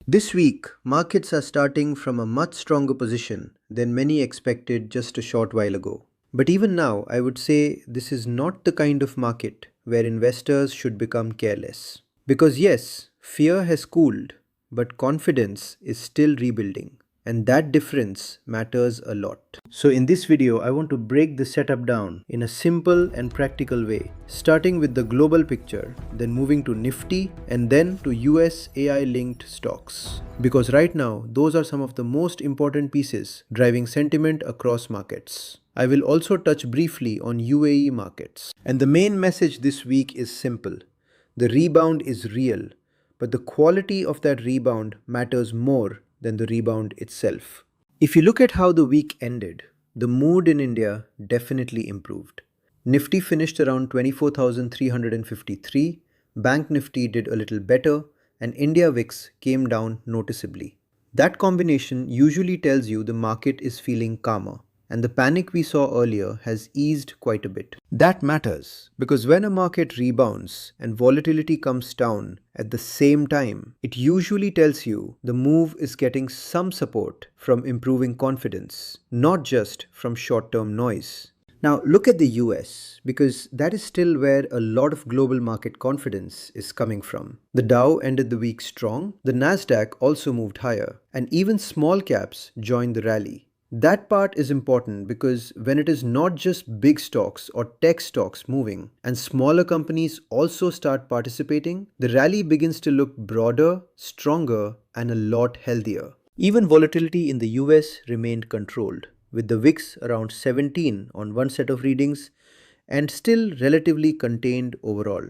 This week, markets are starting from a much stronger position than many expected just a short while ago. But even now, I would say this is not the kind of market where investors should become careless. Because yes, fear has cooled, but confidence is still rebuilding. And that difference matters a lot. So in this video, I want to break the setup down in a simple and practical way, starting with the global picture, then moving to Nifty, and then to US AI-linked stocks. Because right now, those are some of the most important pieces driving sentiment across markets. I will also touch briefly on UAE markets. And the main message this week is simple. The rebound is real, but the quality of that rebound matters more than the rebound itself. If you look at how the week ended, the mood in India definitely improved. Nifty finished around 24,353, Bank Nifty did a little better, and India VIX came down noticeably. That combination usually tells you the market is feeling calmer, and the panic we saw earlier has eased quite a bit. That matters because when a market rebounds and volatility comes down at the same time, it usually tells you the move is getting some support from improving confidence, not just from short-term noise. Now look at the US because that is still where a lot of global market confidence is coming from. The Dow ended the week strong, the Nasdaq also moved higher, and even small caps joined the rally. That part is important because when it is not just big stocks or tech stocks moving and smaller companies also start participating, the rally begins to look broader, stronger, and a lot healthier. Even volatility in the US remained controlled, with the VIX around 17 on one set of readings and still relatively contained overall,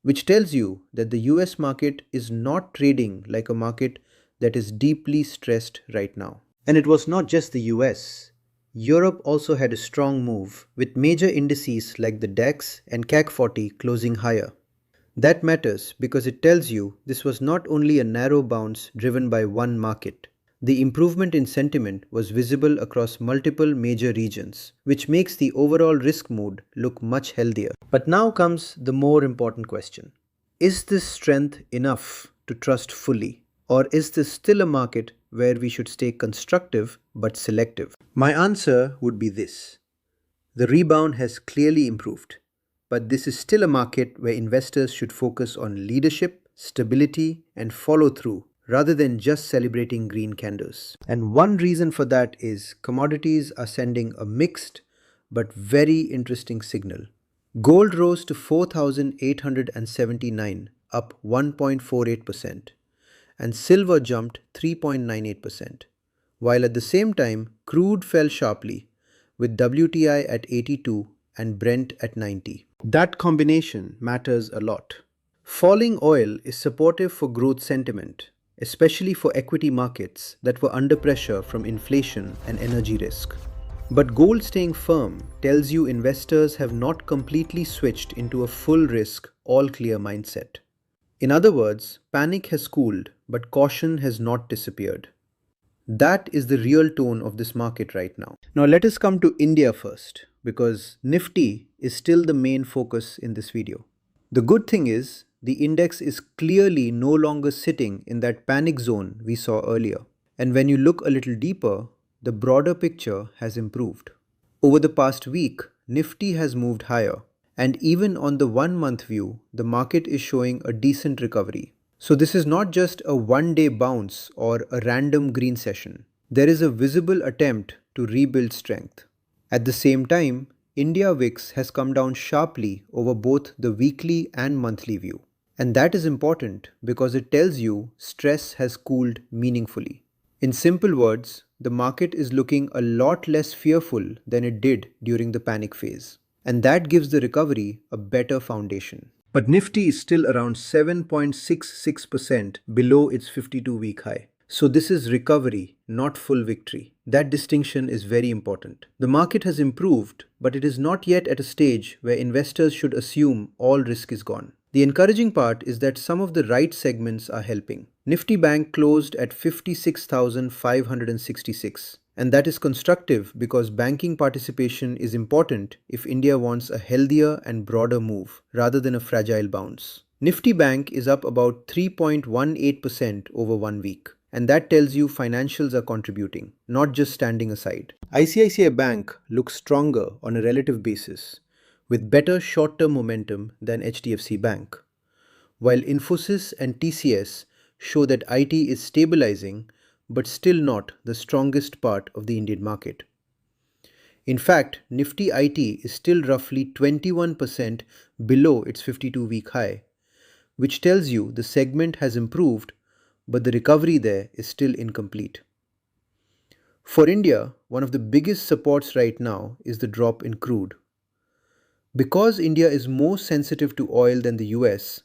which tells you that the US market is not trading like a market that is deeply stressed right now. And it was not just the US. Europe also had a strong move, with major indices like the DAX and CAC 40 closing higher. That matters because it tells you this was not only a narrow bounce driven by one market. The improvement in sentiment was visible across multiple major regions, which makes the overall risk mood look much healthier. But now comes the more important question. Is this strength enough to trust fully? Or is this still a market where we should stay constructive but selective? My answer would be this. The rebound has clearly improved, but this is still a market where investors should focus on leadership, stability, and follow through rather than just celebrating green candles. And one reason for that is commodities are sending a mixed but very interesting signal. Gold rose to 4,879, up 1.48%. And silver jumped 3.98%, while at the same time, crude fell sharply, with WTI at 82 and Brent at 90. That combination matters a lot. Falling oil is supportive for growth sentiment, especially for equity markets that were under pressure from inflation and energy risk. But gold staying firm tells you investors have not completely switched into a full risk, all clear mindset. In other words, panic has cooled, but caution has not disappeared. That is the real tone of this market right now. Now let us come to India first, because Nifty is still the main focus in this video. The good thing is, the index is clearly no longer sitting in that panic zone we saw earlier. And when you look a little deeper, the broader picture has improved. Over the past week, Nifty has moved higher. And even on the 1 month view, the market is showing a decent recovery. So this is not just a one-day bounce or a random green session. There is a visible attempt to rebuild strength. At the same time, India VIX has come down sharply over both the weekly and monthly view. And that is important because it tells you stress has cooled meaningfully. In simple words, the market is looking a lot less fearful than it did during the panic phase. And that gives the recovery a better foundation. But Nifty is still around 7.66% below its 52-week high. So this is recovery, not full victory. That distinction is very important. The market has improved, but it is not yet at a stage where investors should assume all risk is gone. The encouraging part is that some of the right segments are helping. Nifty Bank closed at 56,566. And that is constructive because banking participation is important if India wants a healthier and broader move rather than a fragile bounce. Nifty Bank is up about 3.18% over 1 week. And that tells you financials are contributing, not just standing aside. ICICI Bank looks stronger on a relative basis, with better short-term momentum than HDFC Bank. While Infosys and TCS show that IT is stabilizing, but still not the strongest part of the Indian market. In fact, Nifty IT is still roughly 21% below its 52-week high, which tells you the segment has improved, but the recovery there is still incomplete. For India, one of the biggest supports right now is the drop in crude. Because India is more sensitive to oil than the US,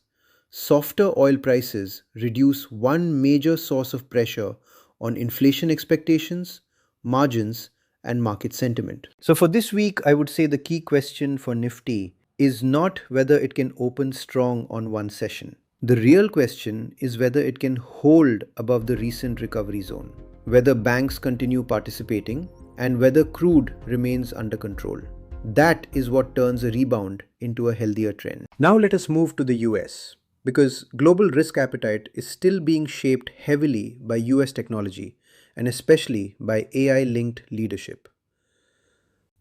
softer oil prices reduce one major source of pressure on inflation expectations, margins, and market sentiment. So, for this week, I would say the key question for Nifty is not whether it can open strong on one session. The real question is whether it can hold above the recent recovery zone, whether banks continue participating, and whether crude remains under control. That is what turns a rebound into a healthier trend. Now let us move to the US, because global risk appetite is still being shaped heavily by US technology and especially by AI-linked leadership.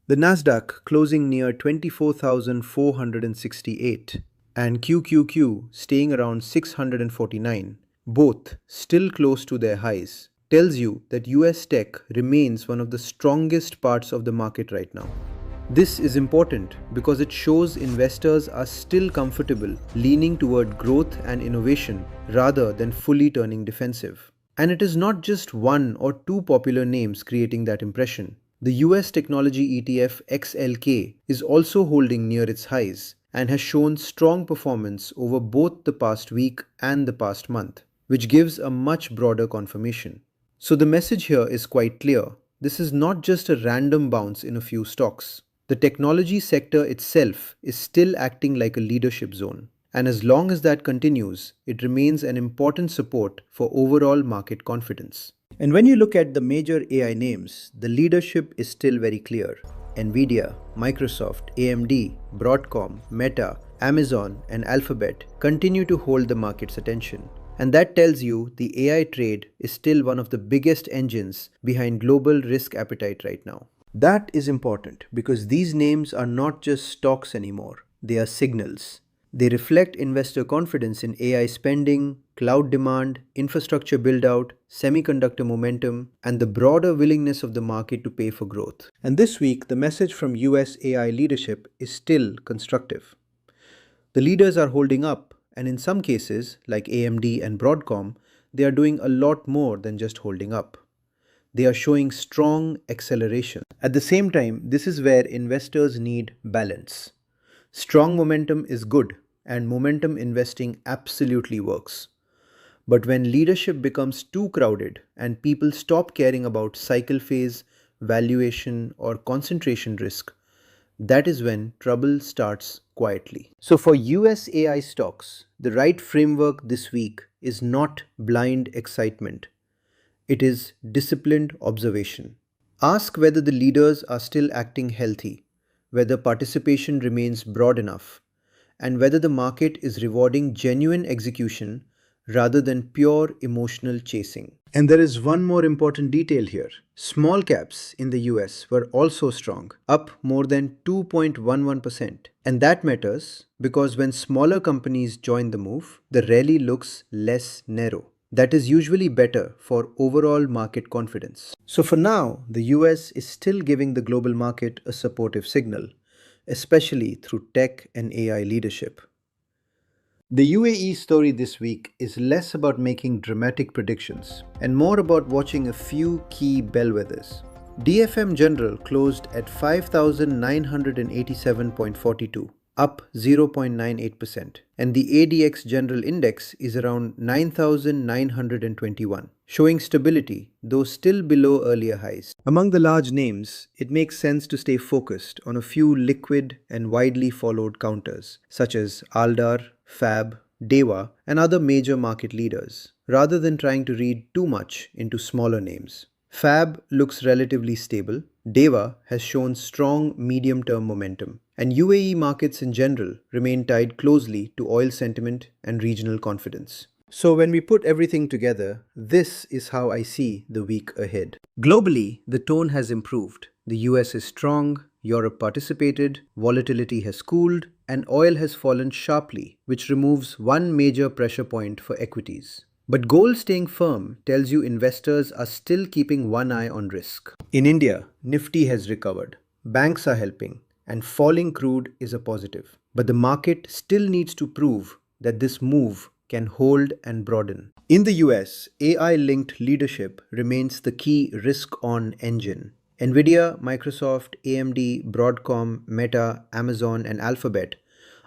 The Nasdaq closing near 24,468 and QQQ staying around 649, both still close to their highs, tells you that US tech remains one of the strongest parts of the market right now. This is important because it shows investors are still comfortable leaning toward growth and innovation rather than fully turning defensive. And it is not just one or two popular names creating that impression. The US technology ETF XLK is also holding near its highs and has shown strong performance over both the past week and the past month, which gives a much broader confirmation. So the message here is quite clear. This is not just a random bounce in a few stocks. The technology sector itself is still acting like a leadership zone. And as long as that continues, it remains an important support for overall market confidence. And when you look at the major AI names, the leadership is still very clear. Nvidia, Microsoft, AMD, Broadcom, Meta, Amazon, and Alphabet continue to hold the market's attention. And that tells you the AI trade is still one of the biggest engines behind global risk appetite right now. That is important because these names are not just stocks anymore, they are signals. They reflect investor confidence in AI spending, cloud demand, infrastructure build-out, semiconductor momentum, and the broader willingness of the market to pay for growth. And this week, the message from US AI leadership is still constructive. The leaders are holding up, and in some cases, like AMD and Broadcom, they are doing a lot more than just holding up. They are showing strong acceleration. At the same time, this is where investors need balance. Strong momentum is good, and momentum investing absolutely works. But when leadership becomes too crowded and people stop caring about cycle phase, valuation, or concentration risk, that is when trouble starts quietly. So for US AI stocks, the right framework this week is not blind excitement. It is disciplined observation. Ask whether the leaders are still acting healthy, whether participation remains broad enough, and whether the market is rewarding genuine execution rather than pure emotional chasing. And there is one more important detail here. Small caps in the US were also strong, up more than 2.11%. And that matters because when smaller companies join the move, the rally looks less narrow. That is usually better for overall market confidence. So for now, the US is still giving the global market a supportive signal, especially through tech and AI leadership. The UAE story this week is less about making dramatic predictions and more about watching a few key bellwethers. DFM General closed at 5,987.42, up 0.98%, and the ADX General Index is around 9,921, showing stability, though still below earlier highs. Among the large names, it makes sense to stay focused on a few liquid and widely followed counters, such as Aldar, Fab, Dewa, and other major market leaders, rather than trying to read too much into smaller names. Fab looks relatively stable, DEWA has shown strong medium-term momentum, and UAE markets in general remain tied closely to oil sentiment and regional confidence. So when we put everything together, this is how I see the week ahead. Globally, the tone has improved. The US is strong, Europe participated, volatility has cooled, and oil has fallen sharply, which removes one major pressure point for equities. But gold staying firm tells you investors are still keeping one eye on risk. In India, Nifty has recovered, banks are helping, and falling crude is a positive. But the market still needs to prove that this move can hold and broaden. In the US, AI linked leadership remains the key risk on engine. Nvidia, Microsoft, AMD, Broadcom, Meta, Amazon, and Alphabet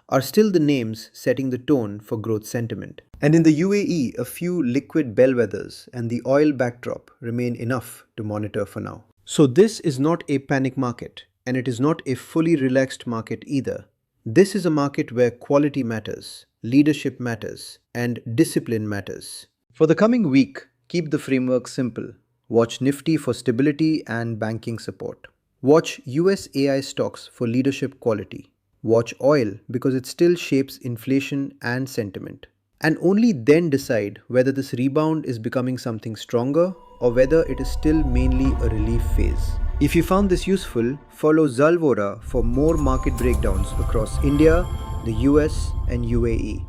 are still the names setting the tone for growth sentiment. And in the UAE, a few liquid bellwethers and the oil backdrop remain enough to monitor for now. So this is not a panic market, and it is not a fully relaxed market either. This is a market where quality matters, leadership matters, and discipline matters. For the coming week, keep the framework simple. Watch Nifty for stability and banking support. Watch US AI stocks for leadership quality. Watch oil because it still shapes inflation and sentiment. And only then decide whether this rebound is becoming something stronger or whether it is still mainly a relief phase. If you found this useful, follow Zalwora for more market breakdowns across India, the US, and UAE.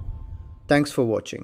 Thanks for watching.